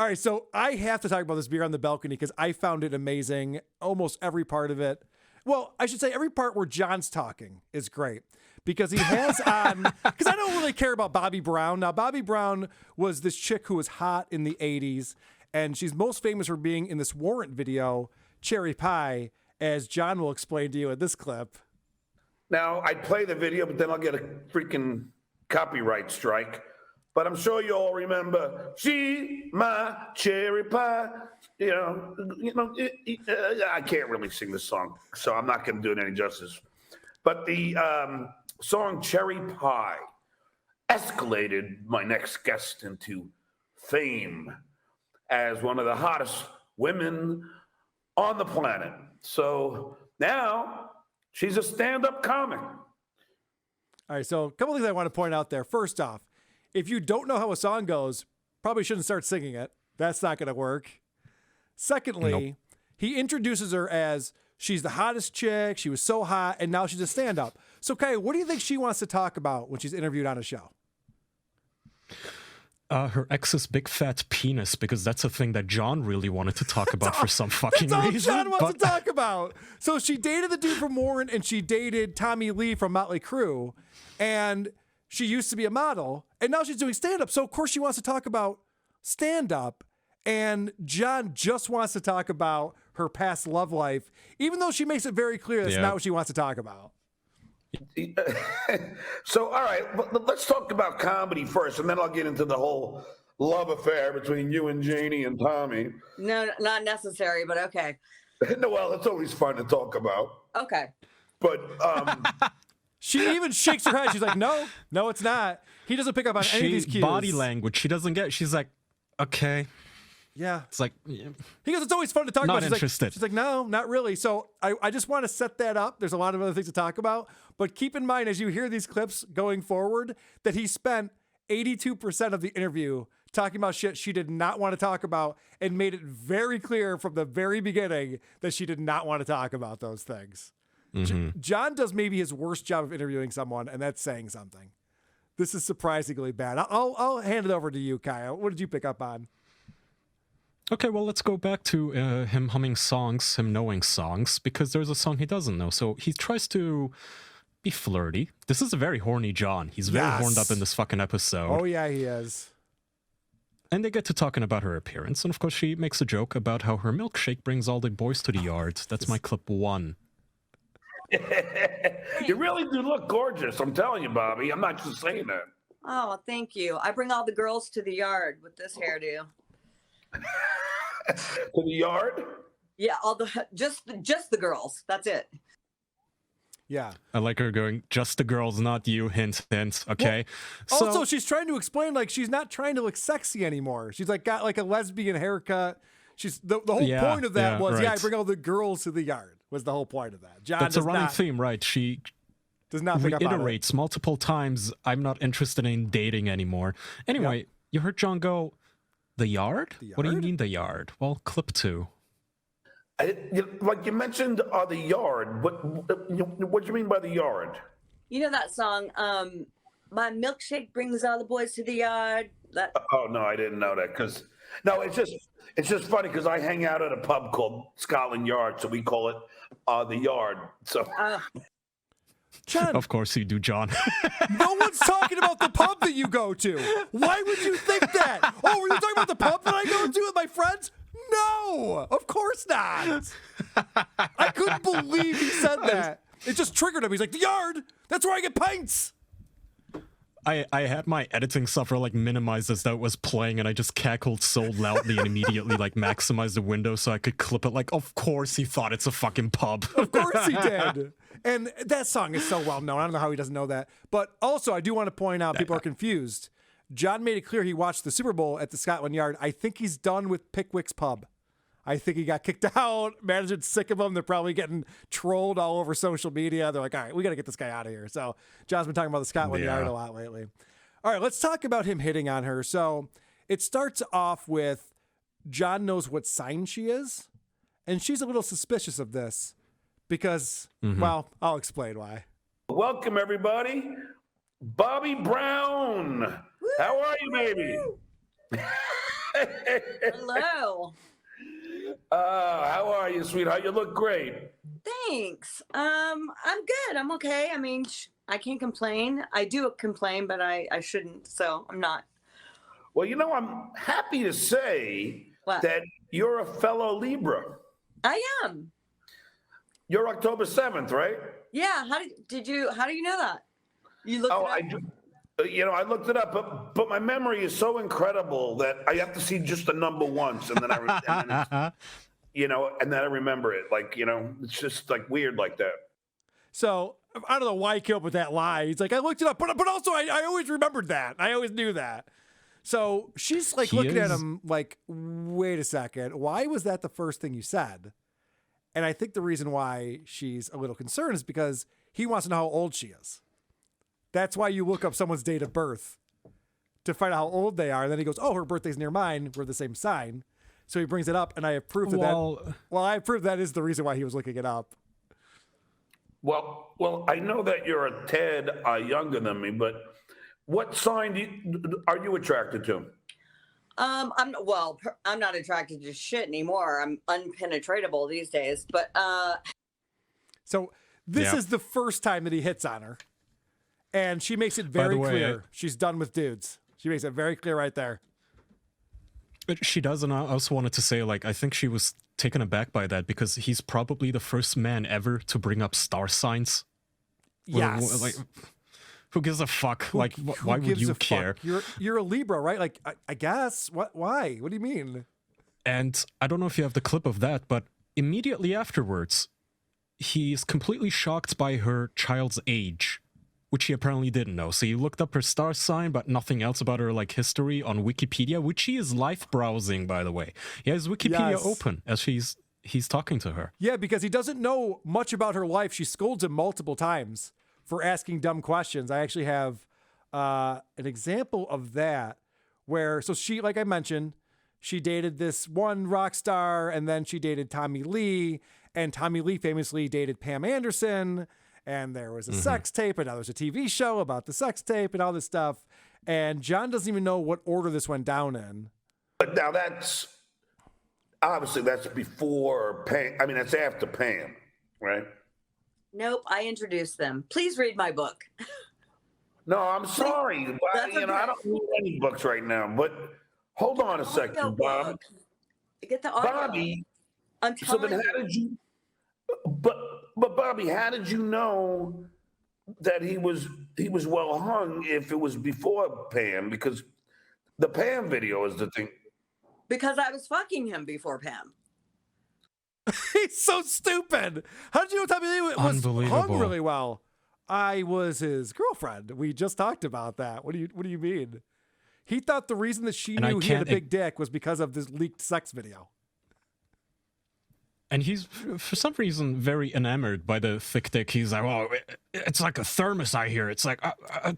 All right, so I have to talk about this Beer on the Balcony because I found it amazing. Almost every part of it. Well, I should say every part where John's talking is great because he has on, because I don't really care about Bobbie Brown. Now, Bobbie Brown was this chick who was hot in the 80s, and she's most famous for being in this Warrant video, Cherry Pie, as John will explain to you in this clip. Now, I'd play the video, but then I'll get a freaking copyright strike. But I'm sure you all remember, she, my cherry pie. I can't really sing this song, so I'm not going to do it any justice. But the song Cherry Pie escalated my next guest into fame as one of the hottest women on the planet. So now she's a stand-up comic. All right, so a couple things I want to point out there. First off, if you don't know how a song goes, probably shouldn't start singing it. That's not going to work. Secondly, He introduces her as she's the hottest chick. She was so hot, and now she's a stand-up. So, Kay, what do you think she wants to talk about when she's interviewed on a show? Her ex's big fat penis, because that's a thing that John really wanted to talk about for some fucking that's all reason. John wants to talk about. So she dated the dude from Warrant, and she dated Tommy Lee from Motley Crue, and she used to be a model, and now she's doing stand-up. So, of course, she wants to talk about stand-up, and John just wants to talk about her past love life, even though she makes it very clear that's not what she wants to talk about. So, all right, let's talk about comedy first, and then I'll get into the whole love affair between you and Janie and Tommy. No, not necessary, but okay. No, well, it's always fun to talk about. Okay. But she even shakes her head. She's like, no, it's not. He doesn't pick up on any of these cues. Body language. She doesn't get. She's like, okay. Yeah. It's like, yeah. He goes, it's always fun to talk about. Not interested. She's like, no, not really. So I just want to set that up. There's a lot of other things to talk about. But keep in mind, as you hear these clips going forward, that he spent 82% of the interview talking about shit she did not want to talk about and made it very clear from the very beginning that she did not want to talk about those things. Mm-hmm. John does maybe his worst job of interviewing someone, and that's saying something. This is surprisingly bad. I'll hand it over to you, Kyle. What did you pick up on? Okay, well, let's go back to him humming songs, him knowing songs, because there's a song he doesn't know. So he tries to be flirty. This is a very horny John. He's very horned up in this fucking episode. Oh, yeah, he is. And they get to talking about her appearance. And, of course, she makes a joke about how her milkshake brings all the boys to the yard. That's my clip 1. You really do look gorgeous. I'm telling you, Bobbie. I'm not just saying that. Oh, thank you. I bring all the girls to the yard with this hairdo. To the yard? Yeah, just the girls. That's it. Yeah. I like her going, just the girls, not you, hint, hint, okay? Well, also, she's trying to explain, like, she's not trying to look sexy anymore. She's, like, got, like, a lesbian haircut. She's the whole point of that was, I bring all the girls to the yard, was the whole point of that. John That's a running theme, right? She does not pick up on it. Reiterates multiple times, I'm not interested in dating anymore. Anyway, you heard John go, the yard? What do you mean the yard? Well, clip 2. Like you mentioned, the yard. What do you mean by the yard? You know that song, my milkshake brings all the boys to the yard? Oh, no, I didn't know that. It's just funny because I hang out at a pub called Scotland Yard, so we call it the yard. So, John, of course you do, John. No one's talking about the pub that you go to. Why would you think that? Oh, were you talking about the pub that I go to with my friends? No, of course not. I couldn't believe he said that. It just triggered him. He's like, the yard, that's where I get pints. I had my editing software like minimized as that was playing, and I just cackled so loudly and immediately like maximized the window so I could clip it. Like, of course he thought it's a fucking pub. Of course he did. And that song is so well known. I don't know how he doesn't know that. But also, I do want to point out, people are confused. John made it clear he watched the Super Bowl at the Scotland Yard. I think he's done with Pickwick's Pub. I think he got kicked out. Management's sick of him. They're probably getting trolled all over social media. They're like, all right, we got to get this guy out of here. So John's been talking about the Scotland Yard a lot lately. All right, let's talk about him hitting on her. So it starts off with John knows what sign she is, and she's a little suspicious of this because, well, I'll explain why. Welcome, everybody. Bobbie Brown. How are you, baby? Hello. How are you, sweetheart? You look great. Thanks. I'm good. I'm okay. I mean, I can't complain. I do complain, but I shouldn't, so I'm not. Well, I'm happy to say What? that you're a fellow Libra. I am. You're October 7th, right? Yeah. How do you know that? You looked Oh, it up? I do. I looked it up, but my memory is so incredible that I have to see just the number once, and then and then I remember it. Like, it's just like weird like that. So I don't know why he came up with that lie. He's like, I looked it up, but also I always remembered that. I always knew that. So she's like looking at him like, wait a second, why was that the first thing you said? And I think the reason why she's a little concerned is because he wants to know how old she is. That's why you look up someone's date of birth to find out how old they are. And then he goes, oh, her birthday's near mine. We're the same sign. So he brings it up, and I approve that. I approve that is the reason why he was looking it up. Well, I know that you're a tad younger than me, but what sign are you attracted to? I'm not attracted to shit anymore. I'm unpenetratable these days, but So this is the first time that he hits on her. And she makes it very clear she's done with dudes. She makes it very clear right there. But she does, and I also wanted to say, like, I think she was taken aback by that because he's probably the first man ever to bring up star signs. Yes. Like, who gives a fuck? Why would you care? You're a Libra, right? Like, I guess. Why? What do you mean? And I don't know if you have the clip of that, but immediately afterwards, he's completely shocked by her child's age, which he apparently didn't know. So he looked up her star sign, but nothing else about her like history on Wikipedia, which he is live browsing, by the way. He has Wikipedia open as he's talking to her. Yeah, because he doesn't know much about her life. She scolds him multiple times for asking dumb questions. I actually have an example of that where, so she, like I mentioned, she dated this one rock star, and then she dated Tommy Lee, and Tommy Lee famously dated Pam Anderson. And there was a sex tape, and now there's a TV show about the sex tape and all this stuff. And John doesn't even know what order this went down in. But now that's before Pam. I mean, that's after Pam, right? nope. I introduced them. Please read my book. No, I'm sorry. I don't read any books right now. But hold on a second, Bob. Get the audio. Bobbie. I'm So telling then, how did you? But Bobbie, how did you know that he was well hung if it was before Pam? Because the Pam video is the thing. Because I was fucking him before Pam. He's so stupid. How did you know Tommy Lee was hung really well? I was his girlfriend. We just talked about that. What do you mean? He thought the reason that she knew he had a big dick was because of this leaked sex video. And he's, for some reason, very enamored by the thick dick. He's like, oh, it's like a thermos, I hear. It's like,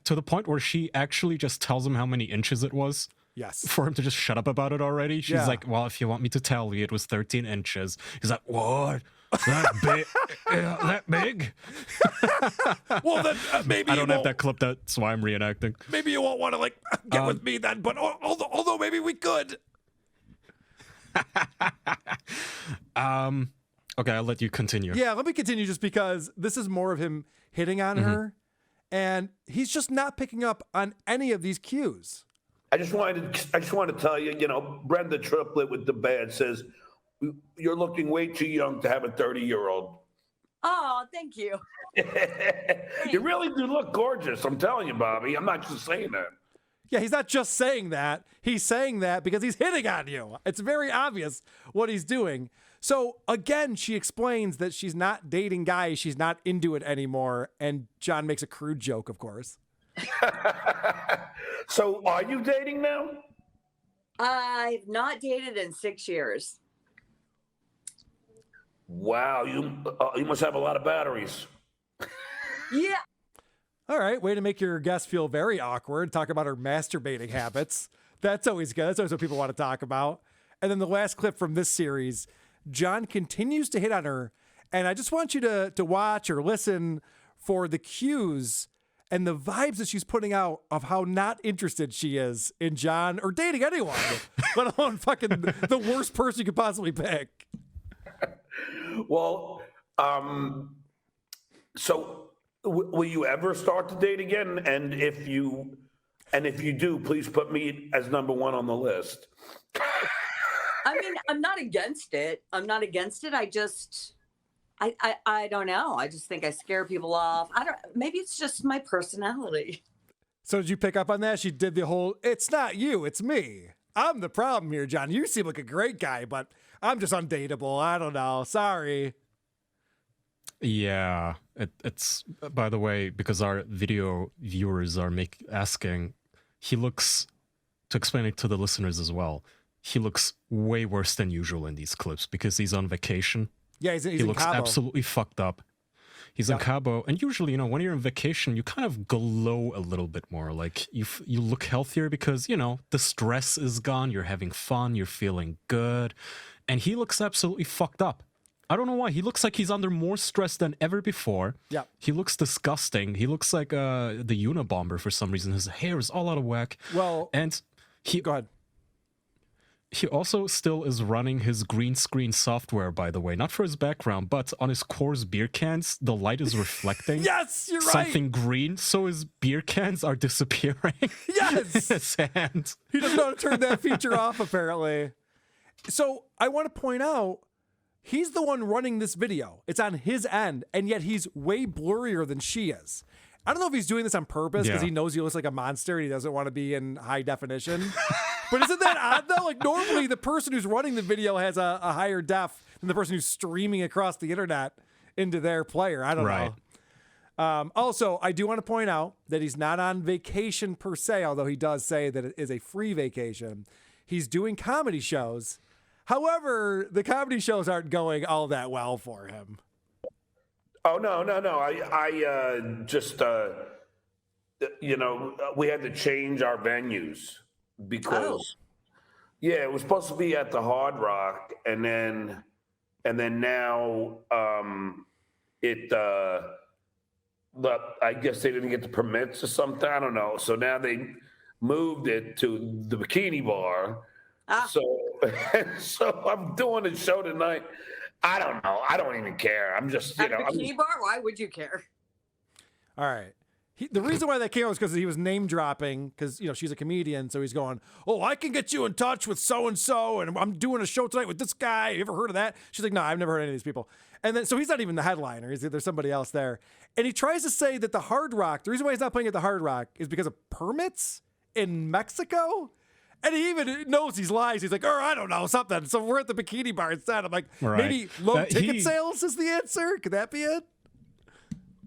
to the point where she actually just tells him how many inches it was. Yes. For him to just shut up about it already. She's like, well, if you want me to tell you, it was 13 inches. He's like, what? That big? That big? Well, then maybe I don't have that clip. That's why I'm reenacting. Maybe you won't want to get with me then. But although maybe we could. Okay, I'll let you continue. Yeah, let me continue just because this is more of him hitting on her, and he's just not picking up on any of these cues. I just wanted to tell you, Brenda Triplet with the bad says, you're looking way too young to have a 30-year-old. Oh, thank you. You really do look gorgeous. I'm telling you, Bobbie. I'm not just saying that. Yeah, he's not just saying that. He's saying that because he's hitting on you. It's very obvious what he's doing. So again, she explains that she's not dating guys. She's not into it anymore. And John makes a crude joke, of course. So are you dating now? I've not dated in 6 years. Wow, you must have a lot of batteries. Yeah. All right, way to make your guest feel very awkward. Talk about her masturbating habits. That's always good. That's always what people want to talk about. And then the last clip from this series, John continues to hit on her. And I just want you to watch or listen for the cues and the vibes that she's putting out of how not interested she is in John or dating anyone, let alone fucking the worst person you could possibly pick. Well, so will you ever start to date again? And if you do, please put me as number one on the list. I mean, I'm not against it. I don't know. I just think I scare people off. Maybe it's just my personality. So did you pick up on that? She did the whole, it's not you, it's me. I'm the problem here, John. You seem like a great guy, but I'm just undateable. I don't know. Sorry. Yeah, it's by the way, because our video viewers are asking, he looks, to explain it to the listeners as well, he looks way worse than usual in these clips because he's on vacation. Yeah, he he looks Cabo. Absolutely fucked up. He's in Cabo, and usually, when you're on vacation, you kind of glow a little bit more. Like you look healthier because the stress is gone. You're having fun. You're feeling good, and he looks absolutely fucked up. I don't know why. He looks like he's under more stress than ever before. Yeah. He looks disgusting. He looks like the Unabomber for some reason. His hair is all out of whack. Well, and go ahead. He also still is running his green screen software, by the way. Not for his background, but on his Coors beer cans, the light is reflecting Yes, you're right. something green, so his beer cans are disappearing. Yes. In his hand. He doesn't know how to turn that feature off, apparently. So I want to point out, he's the one running this video. It's on his end, and yet he's way blurrier than she is. I don't know if he's doing this on purpose because he knows he looks like a monster and he doesn't want to be in high definition. But isn't that odd, though? Like, normally the person who's running the video has a higher def than the person who's streaming across the internet into their player. I don't know. Also, I do want to point out that he's not on vacation per se, although he does say that it is a free vacation. He's doing comedy shows. However, the comedy shows aren't going all that well for him. Oh, no. I just, we had to change our venues because, it was supposed to be at the Hard Rock, and then now I guess they didn't get the permits or something. I don't know. So now they moved it to the Bikini Bar. So I'm doing a show tonight. I don't know. I don't even care. I'm just, At Bikini Bar? Why would you care? All right. The reason why that came out was because he was name dropping because, she's a comedian. So he's going, oh, I can get you in touch with so-and-so. And I'm doing a show tonight with this guy. You ever heard of that? She's like, no, I've never heard of any of these people. And then, so he's not even the headliner. There's somebody else there. And he tries to say that the Hard Rock, the reason why he's not playing at the Hard Rock is because of permits in Mexico. And he even knows these lies. He's like, I don't know, something. So we're at the Bikini Bar instead. I'm like, maybe low ticket sales is the answer? Could that be it?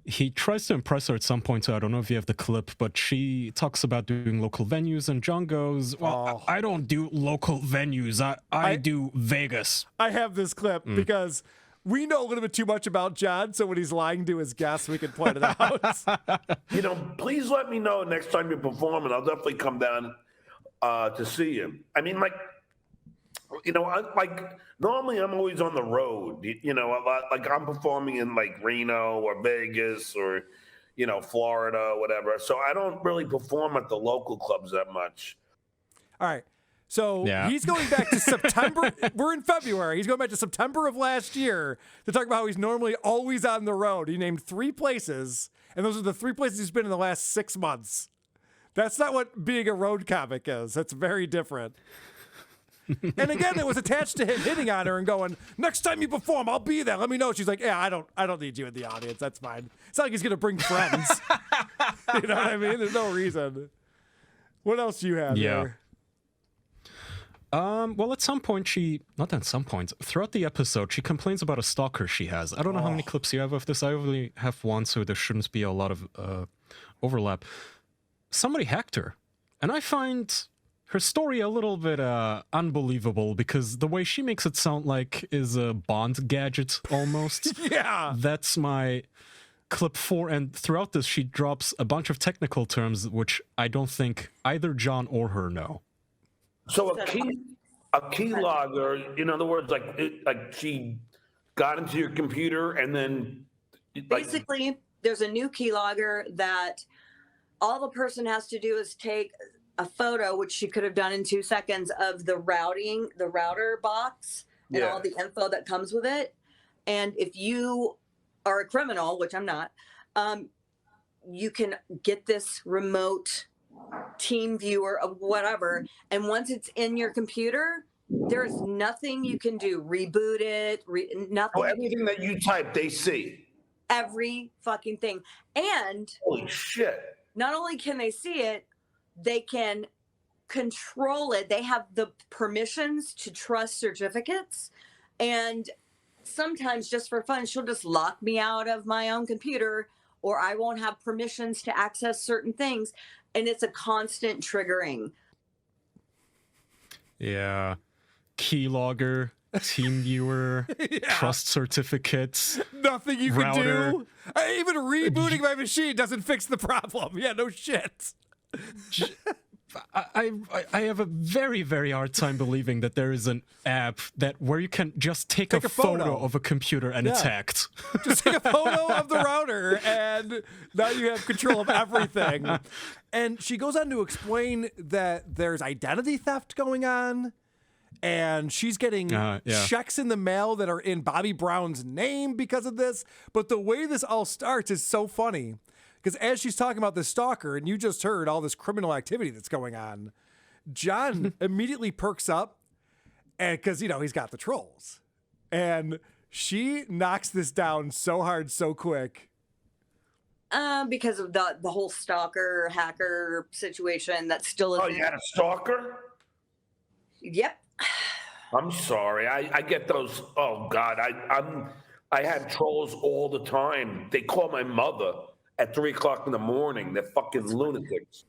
He tries to impress her at some point, so I don't know if you have the clip, but she talks about doing local venues, and John goes, well, I don't do local venues. I do Vegas. I have this clip because we know a little bit too much about John, so when he's lying to his guests, we can point it out. Please let me know next time you perform, and I'll definitely come down to see him. I mean, normally I'm always on the road, a lot, like I'm performing in Reno or Vegas or, Florida or whatever. So I don't really perform at the local clubs that much. All right. So he's going back to September. We're in February. He's going back to September of last year to talk about how he's normally always on the road. He named 3 places, and those are the 3 places he's been in the last 6 months. That's not what being a road comic is. That's very different. And again, it was attached to him hitting on her and going, next time you perform, I'll be there. Let me know. She's like, yeah, I don't need you in the audience. That's fine. It's not like he's going to bring friends. You know what I mean? There's no reason. What else do you have there? Well, at some point throughout the episode, she complains about a stalker she has. I don't know how many clips you have of this. I only have one, so there shouldn't be a lot of overlap. Somebody hacked her. And I find her story a little bit unbelievable because the way she makes it sound like is a Bond gadget almost. Yeah. That's my clip 4. And throughout this, she drops a bunch of technical terms, which I don't think either John or her know. So a key logger, in other words, like she got into your computer and then basically there's a new keylogger that all the person has to do is take a photo, which she could have done in 2 seconds, of the router box and all the info that comes with it. And if you are a criminal, which I'm not, you can get this remote team viewer of whatever. And once it's in your computer, there's nothing you can do. Reboot it, nothing. Oh, everything that you type, they see. Every fucking thing. And holy shit. Not only can they see it, they can control it. They have the permissions to trust certificates. And sometimes, just for fun, she'll just lock me out of my own computer, or I won't have permissions to access certain things. And it's a constant triggering. Yeah. Keylogger, team viewer, trust certificates. Nothing you router. can do. Even rebooting my machine doesn't fix the problem. Yeah, no shit. I have a very, very hard time believing that there is an app where you can just take a photo of a computer and it's hacked. Just take a photo of the router, and now you have control of everything. And she goes on to explain that there's identity theft going on, and she's getting checks in the mail that are in Bobbie Brown's name because of this. But the way this all starts is so funny. Because as she's talking about this stalker, and you just heard all this criminal activity that's going on, John immediately perks up, and because, he's got the trolls. And she knocks this down so hard, so quick. Because of the whole stalker, hacker situation that still is. Oh, you had a stalker? Yep. I'm sorry. I get those. Oh, God. I had trolls all the time. They call my mother at 3 o'clock in the morning. They're fucking lunatics.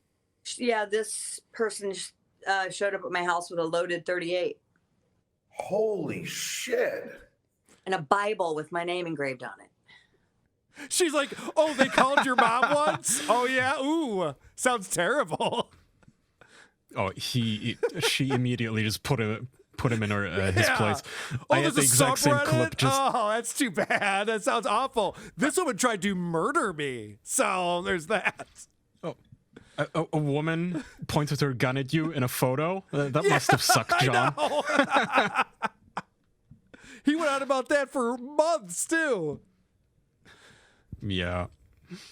Yeah, this person showed up at my house with a loaded 38. Holy shit. And a Bible with my name engraved on it. She's like, oh, they called your mom once? Oh, yeah? Ooh, sounds terrible. Oh, she immediately just put him in his place. Oh, I had the exact same clip. Oh, that's too bad. That sounds awful. This woman tried to murder me. So there's that. Oh, a woman pointed her gun at you in a photo? That must have sucked, John. I know. He went on about that for months, too. Yeah.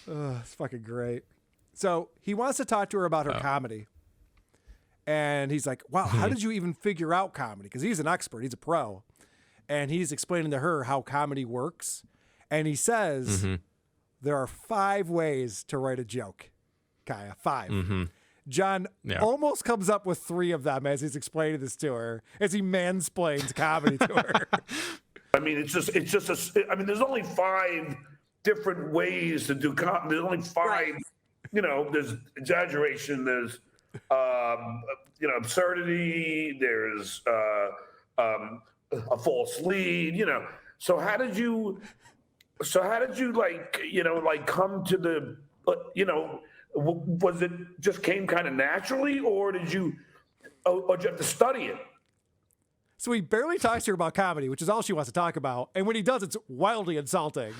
It's fucking great. So he wants to talk to her about her comedy. And he's like, wow, how did you even figure out comedy? Because he's an expert. He's a pro. And he's explaining to her how comedy works. And he says, there are 5 ways to write a joke. Kaya, 5. John almost comes up with 3 of them as he's explaining this to her, as he mansplains comedy to her. I mean, there's only 5 different ways to do comedy. There's only 5, there's exaggeration, there's absurdity, there's a false lead, So how did you come to the, was it just came kind of naturally, or did you have to study it? So he barely talks to her about comedy, which is all she wants to talk about. And when he does, it's wildly insulting.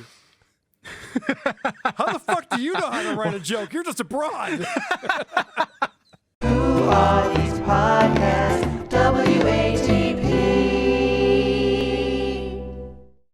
How the fuck do you know how to write a joke? You're just a broad. Who are these podcasts?